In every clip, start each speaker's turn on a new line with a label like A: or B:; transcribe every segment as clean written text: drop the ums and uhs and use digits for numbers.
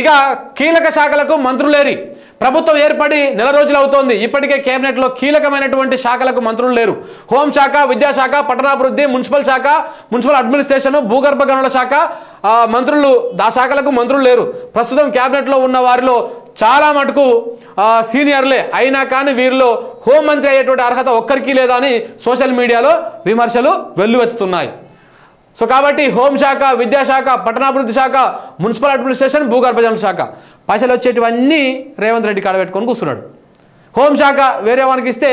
A: ఇక కీలక శాఖలకు మంత్రులేరి ప్రభుత్వం ఏర్పడి నెల రోజులు అవుతోంది. ఇప్పటికే కేబినెట్లో కీలకమైనటువంటి శాఖలకు మంత్రులు లేరు. హోంశాఖ, విద్యాశాఖ, పట్టణాభివృద్ధి, మున్సిపల్ శాఖ, మున్సిపల్ అడ్మినిస్ట్రేషన్, భూగర్భ గనుల శాఖ మంత్రులు ఆ శాఖలకు మంత్రులు లేరు. ప్రస్తుతం కేబినెట్లో ఉన్న వారిలో చాలా మటుకు సీనియర్లే అయినా కానీ వీరిలో హోంమంత్రి అయ్యేటువంటి అర్హత ఒక్కరికి లేదా అని సోషల్ మీడియాలో విమర్శలు వెల్లువెత్తుతున్నాయి. సో కాబట్టి హోంశాఖ, విద్యాశాఖ, పట్టణాభివృద్ధి శాఖ, మున్సిపల్ అడ్మినిస్ట్రేషన్, భూగర్భ జల శాఖ పైసలు వచ్చేటివన్నీ రేవంత్ రెడ్డి కాడ పెట్టుకొని కూర్చున్నాడు. హోంశాఖ వేరే వానికి ఇస్తే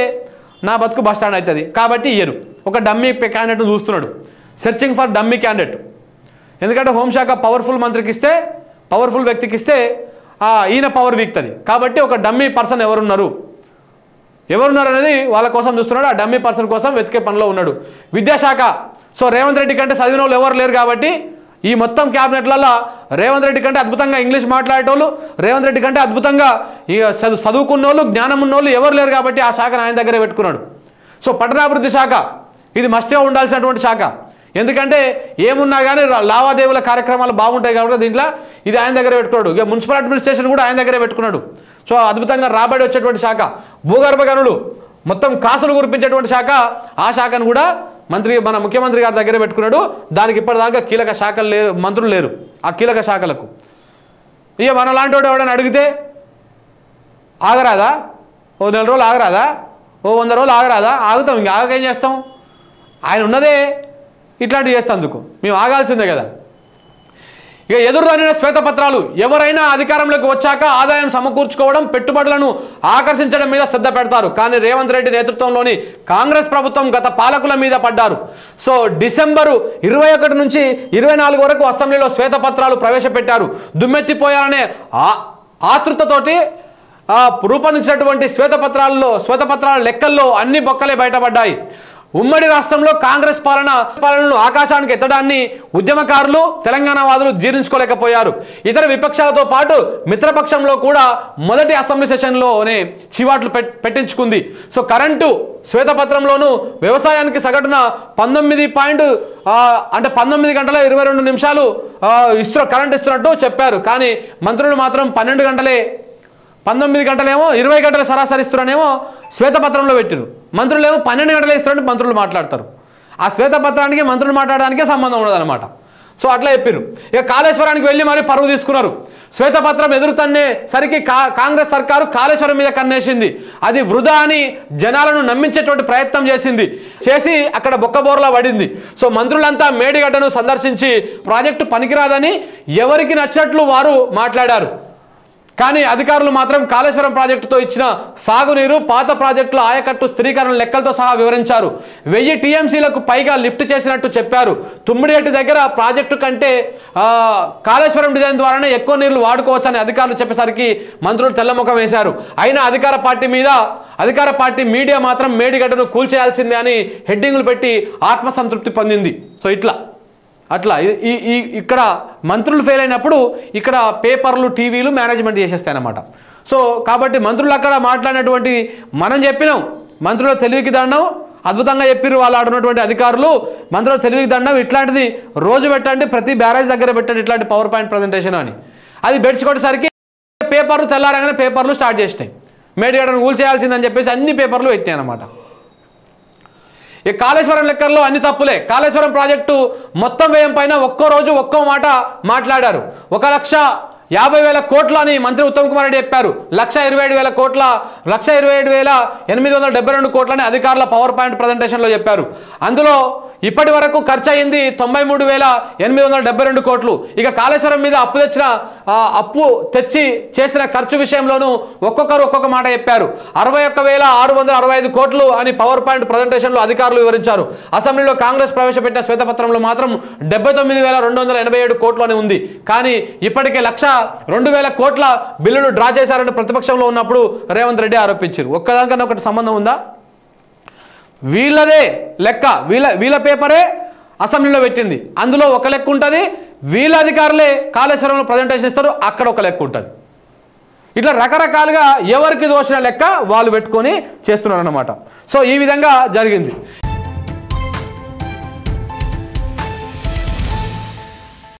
A: నా బతుకు బస్ స్టాండ్ అవుతుంది కాబట్టి ఇయ్యరు. ఒక డమ్మీ క్యాండిడేట్ను చూస్తున్నాడు, సెర్చింగ్ ఫర్ డమ్మీ క్యాండిడేట్. ఎందుకంటే హోంశాఖ పవర్ఫుల్ మంత్రికి ఇస్తే, పవర్ఫుల్ వ్యక్తికి ఇస్తే ఈయన పవర్ వీక్తుంది కాబట్టి ఒక డమ్మీ పర్సన్ ఎవరున్నారు అనేది వాళ్ళ కోసం చూస్తున్నాడు. ఆ డమ్మీ పర్సన్ కోసం వెతికే పనిలో ఉన్నాడు. విద్యాశాఖ, సో రేవంత్ రెడ్డి కంటే చదివిన వాళ్ళు ఎవరు లేరు కాబట్టి ఈ మొత్తం క్యాబినెట్లలో రేవంత్ రెడ్డి కంటే అద్భుతంగా ఇంగ్లీష్ మాట్లాడేటోళ్ళు, రేవంత్ రెడ్డి కంటే అద్భుతంగా చదువుకున్న వాళ్ళు, జ్ఞానం ఉన్న వాళ్ళు ఎవరు లేరు కాబట్టి ఆ శాఖను ఆయన దగ్గరే పెట్టుకున్నాడు. సో పట్టణాభివృద్ధి శాఖ ఇది మస్ట్గా ఉండాల్సినటువంటి శాఖ. ఎందుకంటే ఏమున్నా కానీ లావాదేవీల కార్యక్రమాలు బాగుంటాయి కాబట్టి దీంట్లో ఇది ఆయన దగ్గర పెట్టుకున్నాడు. ఇక మున్సిపల్ అడ్మినిస్ట్రేషన్ కూడా ఆయన దగ్గరే పెట్టుకున్నాడు. సో అద్భుతంగా రాబడి వచ్చేటువంటి శాఖ. భూగర్భ గనులు మొత్తం కాసులు కురిపించేటువంటి శాఖ, ఆ శాఖను కూడా మన ముఖ్యమంత్రి గారి దగ్గర పెట్టుకున్నాడు. దానికి ఇప్పటిదాకా కీలక శాఖలు లేరు, మంత్రులు లేరు ఆ కీలక శాఖలకు. ఇక మన లాంటి వాడు ఎవడని అడిగితే ఆగరాదా, ఓ 4 రోజులు ఆగరాదా, ఓ 100 రోజులు ఆగరాదా, ఆగుతాం. ఇంక ఆగకేం చేస్తాం? ఆయన ఉన్నదే ఇట్లాంటివి చేస్తేందుకు, మేము ఆగాల్సిందే కదా. ఇక ఎదురుదనిన శ్వేతపత్రాలు. ఎవరైనా అధికారంలోకి వచ్చాక ఆదాయం సమకూర్చుకోవడం, పెట్టుబడులను ఆకర్షించడం మీద శ్రద్ధ పెడతారు. కానీ రేవంత్ రెడ్డి నేతృత్వంలోని కాంగ్రెస్ ప్రభుత్వం గత పాలకుల మీద పడ్డారు. సో డిసెంబరు 21 నుంచి 24 వరకు అసెంబ్లీలో శ్వేతపత్రాలు ప్రవేశపెట్టారు. దుమ్మెత్తిపోయాలనే ఆతృతతోటి రూపొందించినటువంటి శ్వేతపత్రాల లెక్కల్లో అన్ని బొక్కలే బయటపడ్డాయి. ఉమ్మడి రాష్ట్రంలో కాంగ్రెస్ పాలనను ఆకాశానికి ఎత్తడాన్ని ఉద్యమకారులు, తెలంగాణ వాదులు జీర్ణించుకోలేకపోయారు. ఇతర విపక్షాలతో పాటు మిత్రపక్షంలో కూడా మొదటి అసెంబ్లీ సెషన్లోనే చివాట్లు పెట్టించుకుంది. సో కరెంటు శ్వేతపత్రంలోనూ వ్యవసాయానికి సగటున 19 గంటల 22 నిమిషాలు కరెంట్ ఇస్తున్నట్టు చెప్పారు. కానీ మంత్రులు మాత్రం 19 గంటలేమో 20 గంటల సరాసరి ఇస్తున్నానేమో శ్వేతపత్రంలో పెట్టిరు. మంత్రులేమో 12 గంటలే ఇస్తున్నట్టు మంత్రులు మాట్లాడతారు. ఆ శ్వేతపత్రానికి మంత్రులు మాట్లాడడానికే సంబంధం ఉండదన్నమాట. సో అట్లా చెప్పారు. ఇక కాళేశ్వరానికి వెళ్ళి మరి పరువు తీసుకున్నారు. శ్వేతపత్రం ఎదురుతన్నే సరికి కాంగ్రెస్ సర్కారు కాళేశ్వరం మీద కన్నేసింది. అది వృధా అని జనాలను నమ్మించేటువంటి ప్రయత్నం చేసి అక్కడ బొక్కబోర్లా పడింది. సో మంత్రులంతా మేడిగడ్డను సందర్శించి ప్రాజెక్టు పనికిరాదని ఎవరికి నచ్చినట్లు వారు మాట్లాడారు. కానీ అధికారులు మాత్రం కాళేశ్వరం ప్రాజెక్టుతో ఇచ్చిన సాగునీరు, పాత ప్రాజెక్టుల ఆయకట్టు స్థిరీకరణ లెక్కలతో సహా వివరించారు. 1000 టీఎంసీలకు పైగా లిఫ్ట్ చేసినట్టు చెప్పారు. తుమ్మిడిగట్టు దగ్గర ప్రాజెక్టు కంటే కాళేశ్వరం డిజైన్ ద్వారానే ఎక్కువ నీళ్లు వాడుకోవచ్చని అధికారులు చెప్పేసరికి మంత్రులు తెల్లముఖం వేశారు. అయినా అధికార పార్టీ మీడియా మాత్రం మేడిగడ్డను కూల్చేయాల్సిందే అని హెడ్డింగులు పెట్టి ఆత్మసంతృప్తి పొందింది. సో అట్లా ఇక్కడ మంత్రులు ఫెయిల్ అయినప్పుడు ఇక్కడ పేపర్లు, టీవీలు మేనేజ్మెంట్ చేసేస్తాయన్నమాట. సో కాబట్టి మంత్రులు అక్కడ మాట్లాడినటువంటి మనం చెప్పినాం, మంత్రుల తెలివికి దండం, అద్భుతంగా చెప్పారు వాళ్ళు ఆడున్నటువంటి అధికారులు. మంత్రుల తెలివికి దండం, ఇట్లాంటిది రోజు పెట్టండి, ప్రతి బ్యారేజ్ దగ్గర పెట్టండి ఇట్లాంటి పవర్ పాయింట్ ప్రజెంటేషన్ అని. అది బెడ్చుకొట్టేసరికి పేపర్లు తెల్లారగానే పేపర్లు స్టార్ట్ చేసినాయి. మేడిగడ్డను కూల్ చేయాల్సిందని చెప్పేసి అన్ని పేపర్లు పెట్టినాయి అన్నమాట. ఈ కాళేశ్వరం లెక్కల్లో అన్ని తప్పులే. కాళేశ్వరం ప్రాజెక్టు మొత్తం వ్యయం పైన ఒక్కో రోజు ఒక్కో మాట మాట్లాడారు. 1,50,000 కోట్లు అని మంత్రి ఉత్తమ్ కుమార్ రెడ్డి చెప్పారు. 1,27,872 కోట్లని అధికారుల పవర్ పాయింట్ ప్రజెంటేషన్లో చెప్పారు. అందులో ఇప్పటి వరకు ఖర్చు అయింది 93,872 కోట్లు. ఇక కాళేశ్వరం మీద అప్పు తెచ్చి చేసిన ఖర్చు విషయంలోనూ ఒక్కొక్కరు ఒక్కొక్క మాట చెప్పారు. 61,665 కోట్లు అని పవర్ పాయింట్ ప్రజెంటేషన్లో అధికారులు వివరించారు. అసెంబ్లీలో కాంగ్రెస్ ప్రవేశపెట్టిన శ్వేతపత్రంలో మాత్రం 79,287 కోట్లు అని ఉంది. కానీ ఇప్పటికే 1,02,000 కోట్ల బిల్లులు డ్రా చేశారని ప్రతిపక్షంలో ఉన్నప్పుడు రేవంత్ రెడ్డి ఆరోపించారు. ఒక్కదానికన్నా ఒకటి సంబంధం ఉందా? వీళ్ళదే లెక్క, వీళ్ళ పేపరే అసెంబ్లీలో పెట్టింది. అందులో ఒక లెక్క ఉంటుంది, వీళ్ళ అధికారులే కాళేశ్వరంలో ప్రజెంటేషన్ ఇస్తారు, అక్కడ ఒక లెక్క ఉంటుంది. ఇట్లా రకరకాలుగా ఎవరికి దోషిన లెక్క వాళ్ళు పెట్టుకొని చేస్తున్నారు అన్నమాట. సో ఈ విధంగా జరిగింది.